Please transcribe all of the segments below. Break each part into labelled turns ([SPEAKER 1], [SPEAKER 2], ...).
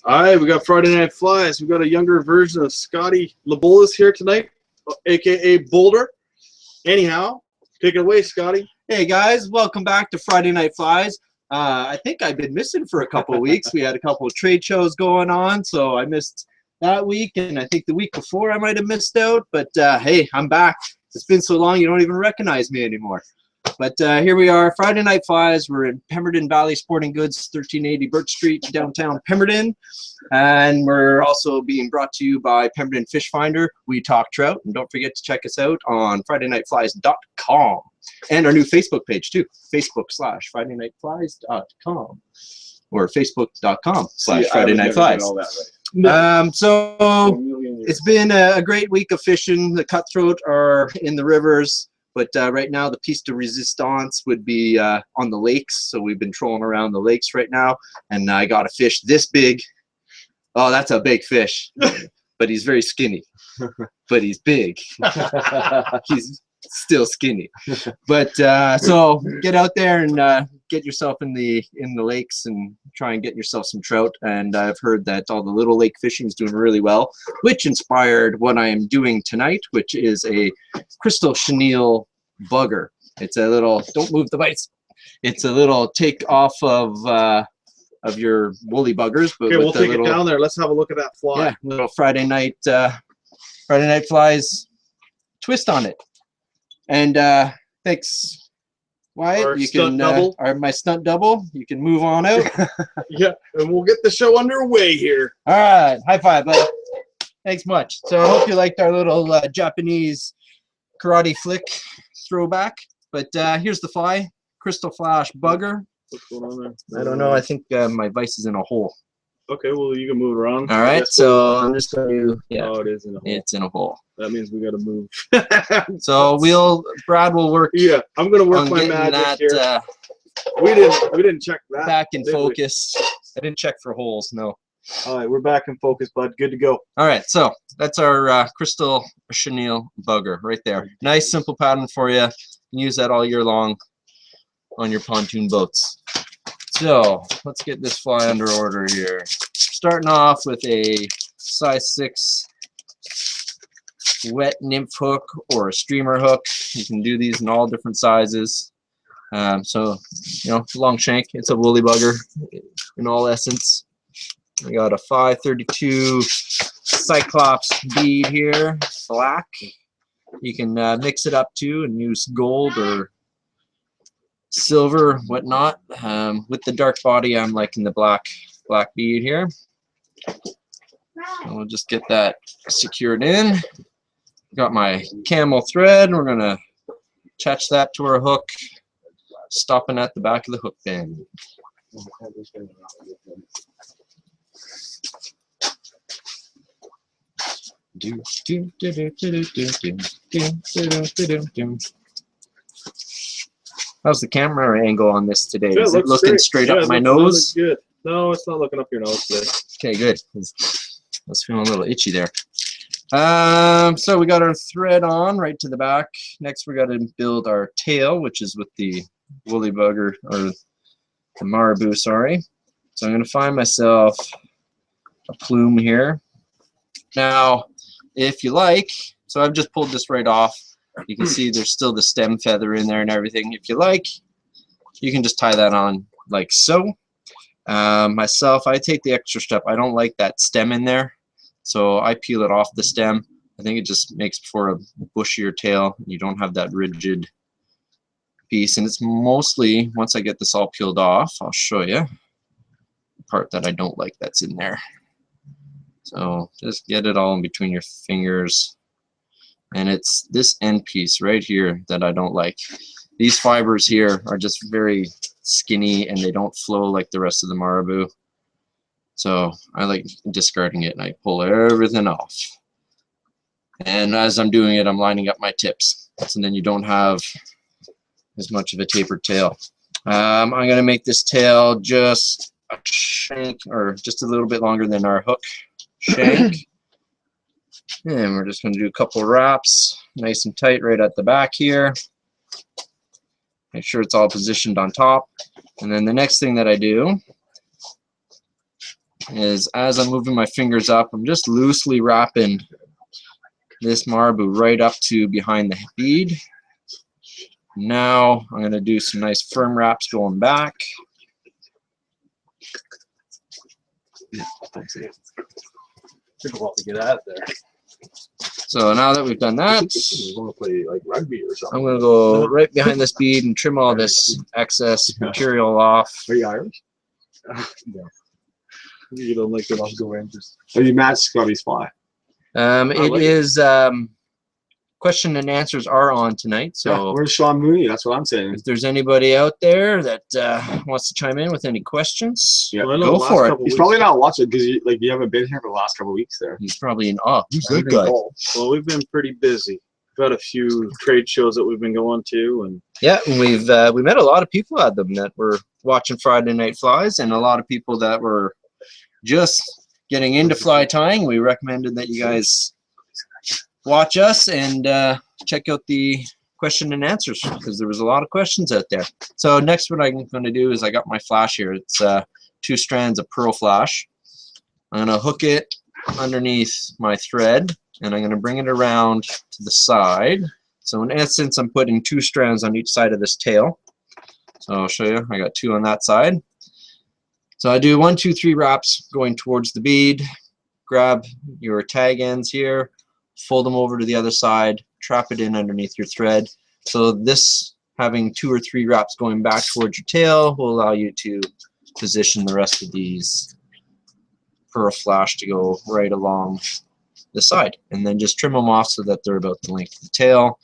[SPEAKER 1] All right, we got Friday Night Flies. We got a younger version of Scotty Labolas here tonight, aka Boulder. Anyhow, take it away, Scotty.
[SPEAKER 2] Hey guys, welcome back to Friday Night Flies. I think I've been missing for a couple of weeks. We had a couple of trade shows going on, so I missed that week, and I think the week before I might have missed out. But hey, I'm back. It's been so long you don't even recognize me anymore. But here we are, Friday Night Flies. We're in Pemberton Valley Sporting Goods, 1380 Birch Street, downtown Pemberton. And we're also being brought to you by Pemberton Fish Finder. We talk trout. And don't forget to check us out on FridayNightFlies.com. And our new Facebook page, too. Facebook/FridayNightFlies.com. Or Facebook.com/FridayNightFlies. So it's been a great week of fishing. The cutthroat are in the rivers. But right now, the piece de resistance would be on the lakes. So we've been trolling around the lakes right now. And I got a fish this big. Oh, that's a big fish. But he's very skinny. But he's big. He's still skinny. But so get out there and get yourself in the lakes and try and get yourself some trout. And I've heard that all the little lake fishing is doing really well, which inspired what I am doing tonight, which is a crystal chenille bugger. It's a little, don't move the bites. It's a little take off of your woolly buggers. But
[SPEAKER 1] okay, we'll take it down there. Let's have a look at that fly.
[SPEAKER 2] Yeah, little Friday Night Flies twist on it. And thanks, Wyatt.
[SPEAKER 1] Our
[SPEAKER 2] you
[SPEAKER 1] stunt
[SPEAKER 2] can
[SPEAKER 1] double.
[SPEAKER 2] my stunt double. You can move on out.
[SPEAKER 1] Yeah, and we'll get the show underway here.
[SPEAKER 2] All right, high five, bud. Thanks much. So I hope you liked our little Japanese karate flick throwback. But here's the fly, Crystal Flash Bugger.
[SPEAKER 1] What's going on there?
[SPEAKER 2] I don't know. I think my vise is in a hole.
[SPEAKER 1] Okay, well, you can move it around.
[SPEAKER 2] All right, so I'm just going to, yeah.
[SPEAKER 1] Oh, it is in a hole.
[SPEAKER 2] It's in a hole.
[SPEAKER 1] That means we got to move.
[SPEAKER 2] So Brad will work.
[SPEAKER 1] Yeah, I'm going to work my magic
[SPEAKER 2] that,
[SPEAKER 1] here. We didn't check that.
[SPEAKER 2] Back in focus. I didn't check for holes, no.
[SPEAKER 1] All right, we're back in focus, bud. Good to go.
[SPEAKER 2] All right, so that's our crystal chenille bugger right there. Nice, simple pattern for you. Use that all year long on your pontoon boats. So let's get this fly under order here. Starting off with a size 6 wet nymph hook or a streamer hook. You can do these in all different sizes. So, you know, long shank. It's a woolly bugger in all essence. We got a 532 cyclops bead here, black. You can mix it up too and use gold or silver, whatnot. With the dark body, I'm liking the black bead here. And we'll just get that secured in. Got my camel thread. We're gonna attach that to our hook, stopping at the back of the hook bend. How's the camera angle on this today?
[SPEAKER 1] Yeah,
[SPEAKER 2] Is it looking straight up my nose?
[SPEAKER 1] Good. No, it's not looking up your nose today.
[SPEAKER 2] Okay, good. I was feeling a little itchy there. So we got our thread on right to the back. Next, we got to build our tail, which is with the woolly bugger, or the marabou, sorry. So I'm going to find myself a plume here. Now, if you like, so I've just pulled this right off. You can see there's still the stem feather in there and everything. If you like, you can just tie that on like so. Myself, I take the extra step. I don't like that stem in there, so I peel it off the stem. I think it just makes for a bushier tail. You don't have that rigid piece, and it's mostly, once I get this all peeled off, I'll show you the part that I don't like that's in there. So just get it all in between your fingers. And it's this end piece right here that I don't like. These fibers here are just very skinny and they don't flow like the rest of the marabou. So I like discarding it and I pull everything off. And as I'm doing it, I'm lining up my tips. So then you don't have as much of a tapered tail. I'm going to make this tail just a shank, or just a little bit longer than our hook shank. And we're just going to do a couple wraps, nice and tight right at the back here. Make sure it's all positioned on top. And then the next thing that I do is as I'm moving my fingers up, I'm just loosely wrapping this marabou right up to behind the bead. Now I'm going to do some nice firm wraps going back.
[SPEAKER 3] Took a while to get out of there.
[SPEAKER 2] So now that we've done that,
[SPEAKER 3] You want to play like rugby or something?
[SPEAKER 2] I'm going to go right behind this bead and trim all this excess material off.
[SPEAKER 3] Are you Irish?
[SPEAKER 1] No. You don't like the
[SPEAKER 3] Go Rangers. Are you Matt Scotty's fly?
[SPEAKER 2] It is question and answers are on tonight,
[SPEAKER 3] Yeah,
[SPEAKER 2] so
[SPEAKER 3] where's Sean Mooney? That's what I'm saying.
[SPEAKER 2] if there's anybody out there that wants to chime in with any questions,
[SPEAKER 3] Yeah.
[SPEAKER 1] Well, I know
[SPEAKER 2] go
[SPEAKER 1] the last
[SPEAKER 2] for it.
[SPEAKER 1] couple
[SPEAKER 3] He's
[SPEAKER 1] weeks-
[SPEAKER 3] probably not watching because you haven't been here for the last couple of weeks there.
[SPEAKER 2] He's probably in awe.
[SPEAKER 3] Good guy.
[SPEAKER 1] Well, we've been pretty busy. We've had a few trade shows that we've been going to, and
[SPEAKER 2] Yeah, and we met a lot of people at them that were watching Friday Night Flies, and a lot of people that were just getting into fly tying. We recommended that you guys watch us and check out the question and answers because there was a lot of questions out there. So next what I'm going to do is I got my flash here. It's 2 strands of pearl flash. I'm going to hook it underneath my thread and I'm going to bring it around to the side. So in essence I'm putting 2 strands on each side of this tail. So I'll show you. I got 2 on that side. So I do 1, 2, 3 wraps going towards the bead. Grab your tag ends here, fold them over to the other side, trap it in underneath your thread. So this having 2 or 3 wraps going back towards your tail will allow you to position the rest of these pearl flash to go right along the side, and then just trim them off so that they're about the length of the tail.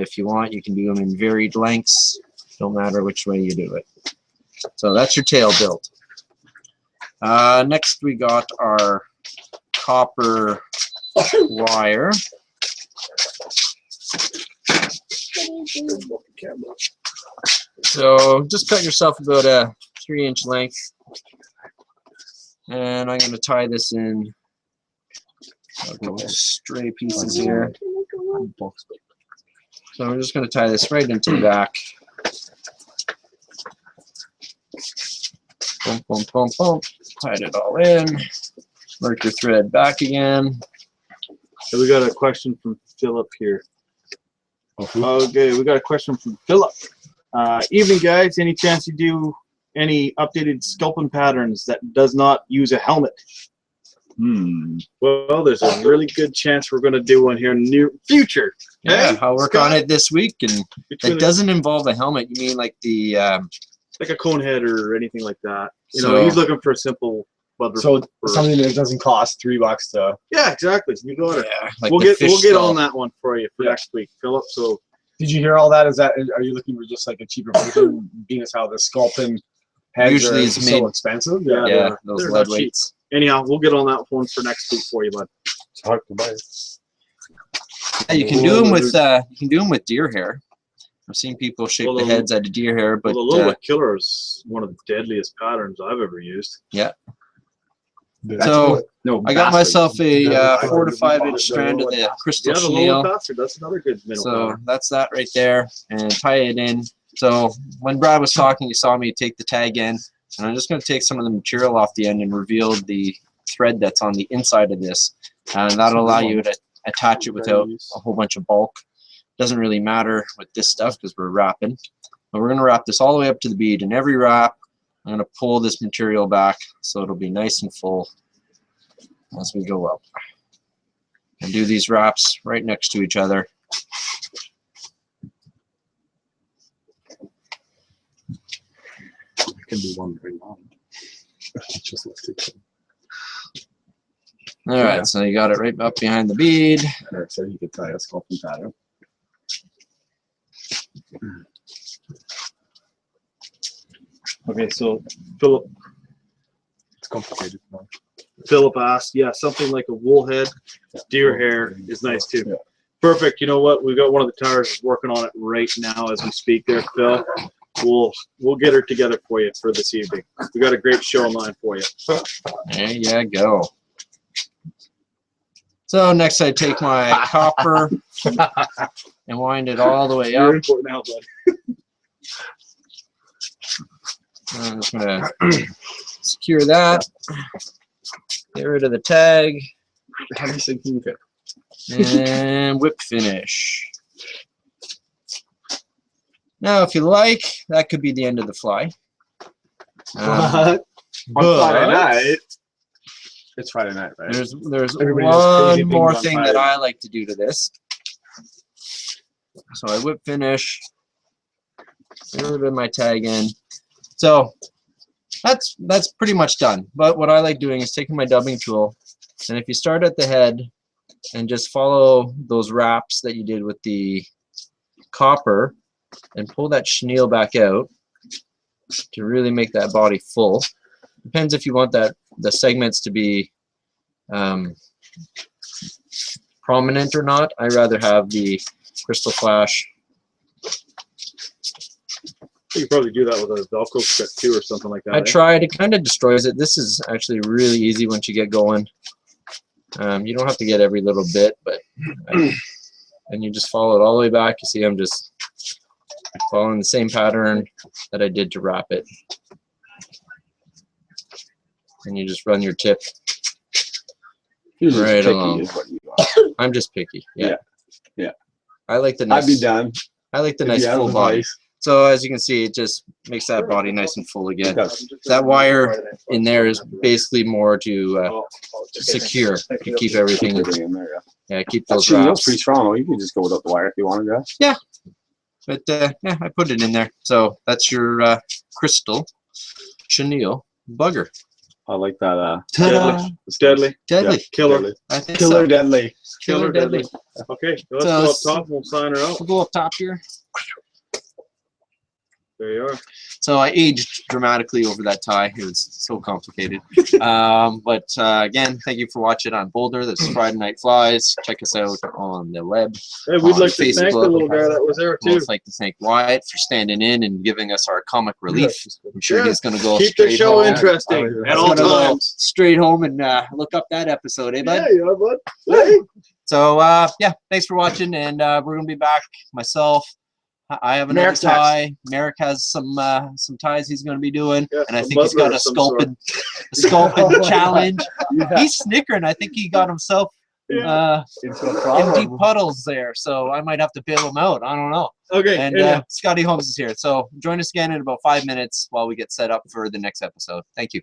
[SPEAKER 2] If you want, you can do them in varied lengths. Don't matter which way you do it. So that's your tail built. Next we got our copper wire. So just cut yourself about a 3-inch length, and I'm going to tie this in a couple stray pieces here. So I'm just going to tie this right into the back. Boom, boom, boom, boom. Tied it all in. Work your thread back again.
[SPEAKER 1] so we got a question from Philip here. Okay, we got a question from Philip. Evening, guys. Any chance you do any updated sculpin patterns that does not use a helmet? Well, there's a really good chance we're going to do one here in the near future.
[SPEAKER 2] Yeah,
[SPEAKER 1] Hey,
[SPEAKER 2] I'll work
[SPEAKER 1] Scott,
[SPEAKER 2] on it this week, and
[SPEAKER 1] between
[SPEAKER 2] it doesn't involve a helmet. You mean like the
[SPEAKER 1] like a cone head or anything like that. You
[SPEAKER 2] So-
[SPEAKER 1] know, he's looking for a simple leather.
[SPEAKER 3] So
[SPEAKER 1] for-
[SPEAKER 3] something that doesn't cost $3 to.
[SPEAKER 1] Yeah, exactly. You got it.
[SPEAKER 2] yeah, like
[SPEAKER 1] We'll
[SPEAKER 2] the
[SPEAKER 1] get
[SPEAKER 2] fish
[SPEAKER 1] on
[SPEAKER 2] skull.
[SPEAKER 1] that one for you for next week, Philip. So
[SPEAKER 3] Did you hear all that? Are you looking for just like a cheaper version, being as how the sculpin heads
[SPEAKER 2] Usually
[SPEAKER 3] are
[SPEAKER 2] it's
[SPEAKER 3] so
[SPEAKER 2] made-
[SPEAKER 3] expensive?
[SPEAKER 1] Yeah.
[SPEAKER 2] Yeah, those
[SPEAKER 1] they're
[SPEAKER 2] lead
[SPEAKER 1] not cheap.
[SPEAKER 2] weights.
[SPEAKER 1] anyhow, we'll get on that one for next week for you, bud.
[SPEAKER 3] It's hard to buy.
[SPEAKER 2] Yeah, you can do them with deer hair. I've seen people shape
[SPEAKER 1] Well,
[SPEAKER 2] the heads out of deer hair, but
[SPEAKER 1] Well, the little killer is one of the deadliest patterns I've ever used.
[SPEAKER 2] So,
[SPEAKER 3] no,
[SPEAKER 2] I got
[SPEAKER 3] bastard.
[SPEAKER 2] myself a
[SPEAKER 3] Yeah,
[SPEAKER 2] 4 to 5 inch strand of the crystal
[SPEAKER 1] Yeah, the
[SPEAKER 2] chenille.
[SPEAKER 1] little bastard. That's another good middle
[SPEAKER 2] So
[SPEAKER 1] pattern.
[SPEAKER 2] that's that right there, and tie it in. So when Brad was talking, you saw me take the tag end, and I'm just going to take some of the material off the end and reveal the thread that's on the inside of this, and that'll allow you to attach it without a whole bunch of bulk. Doesn't really matter with this stuff because we're wrapping. But we're going to wrap this all the way up to the bead, and every wrap I'm going to pull this material back so it'll be nice and full as we go up. And do these wraps right next to each other.
[SPEAKER 3] I can do one right now. Just let's take
[SPEAKER 2] All right,
[SPEAKER 3] Yeah.
[SPEAKER 2] so you got it right up behind the bead.
[SPEAKER 3] Eric said you could tie a sculpin pattern.
[SPEAKER 1] Okay, so Philip
[SPEAKER 3] It's complicated.
[SPEAKER 1] asked, yeah, something like a wool head, deer hair is nice too.
[SPEAKER 3] Yeah.
[SPEAKER 1] Perfect. You know what? We've got one of the tires working on it right now as we speak there, Phil. We'll get her together for you for this evening. We got a great show in line for you.
[SPEAKER 2] There you go. So next I take my copper and wind it all the way
[SPEAKER 1] You're
[SPEAKER 2] up.
[SPEAKER 1] in for it now, bud.
[SPEAKER 2] I'm just gonna Secure that. Get rid of the tag. And whip finish. Now, if you like, that could be the end of the fly.
[SPEAKER 3] On Friday night. It's Friday night, right?
[SPEAKER 2] There's
[SPEAKER 3] Everybody does crazy
[SPEAKER 2] one more
[SPEAKER 3] things on
[SPEAKER 2] thing that
[SPEAKER 3] Friday.
[SPEAKER 2] I like to do to this. So I whip finish. Get rid of my tag in. So that's pretty much done. But what I like doing is taking my dubbing tool, and if you start at the head and just follow those wraps that you did with the copper and pull that chenille back out to really make that body full. Depends if you want the segments to be prominent or not. I rather have the crystal flash.
[SPEAKER 1] You could probably do that with a Velcro strip too, or something like that.
[SPEAKER 2] I tried. It kind of destroys it. This is actually really easy once you get going. You don't have to get every little bit, but and you just follow it all the way back. You see, I'm just following the same pattern that I did to wrap it, and you just run your tip right along. I'm just picky. Yeah. I like the nice.
[SPEAKER 3] I'd be done.
[SPEAKER 2] I like the nice full body. So as you can see, it just makes that body nice and full again. That wire in there is basically more to secure, to keep everything in there. Yeah, keep those wraps.
[SPEAKER 3] Pretty strong. You can just go without the wire if you want to, guys.
[SPEAKER 2] Yeah, but yeah, I put it in there. So that's your crystal chenille bugger.
[SPEAKER 3] I like that.
[SPEAKER 1] Deadly.
[SPEAKER 2] Deadly.
[SPEAKER 1] Killer.
[SPEAKER 2] I think
[SPEAKER 3] Killer
[SPEAKER 2] so.
[SPEAKER 3] deadly.
[SPEAKER 2] Killer deadly.
[SPEAKER 1] Okay, let's
[SPEAKER 2] So
[SPEAKER 1] go up top and we'll sign her out.
[SPEAKER 2] We'll go up top here.
[SPEAKER 1] There you are.
[SPEAKER 2] So I aged dramatically over that tie. It was so complicated. But again, thank you for watching on Boulder. This is Friday Night Flies. Check us out on the web.
[SPEAKER 1] Hey, we'd
[SPEAKER 2] on
[SPEAKER 1] like to thank the
[SPEAKER 2] Facebook.
[SPEAKER 1] little guy that was there
[SPEAKER 2] We'd
[SPEAKER 1] too.
[SPEAKER 2] like to thank Wyatt for standing in and giving us our comic relief. I'm sure he's going to go
[SPEAKER 1] Keep the
[SPEAKER 2] straight
[SPEAKER 1] show
[SPEAKER 2] home.
[SPEAKER 1] interesting at
[SPEAKER 2] He's
[SPEAKER 1] all
[SPEAKER 2] gonna go
[SPEAKER 1] times.
[SPEAKER 2] straight home and look up that episode, eh, bud?
[SPEAKER 1] Yeah, bud. Hey.
[SPEAKER 2] So yeah, thanks for watching, and we're gonna be back. Myself, I have another
[SPEAKER 3] Merrick's
[SPEAKER 2] tie. Merrick has some ties he's gonna be doing,
[SPEAKER 1] Yeah,
[SPEAKER 2] and I
[SPEAKER 1] a
[SPEAKER 2] think he's got
[SPEAKER 1] butler
[SPEAKER 2] a
[SPEAKER 1] of some sort.
[SPEAKER 2] sculpin challenge. He's snickering. I think he got himself in deep puddles there, so I might have to bail him out. I don't know.
[SPEAKER 1] Okay,
[SPEAKER 2] And Scotty Holmes is here, so join us again in about 5 minutes while we get set up for the next episode. Thank you.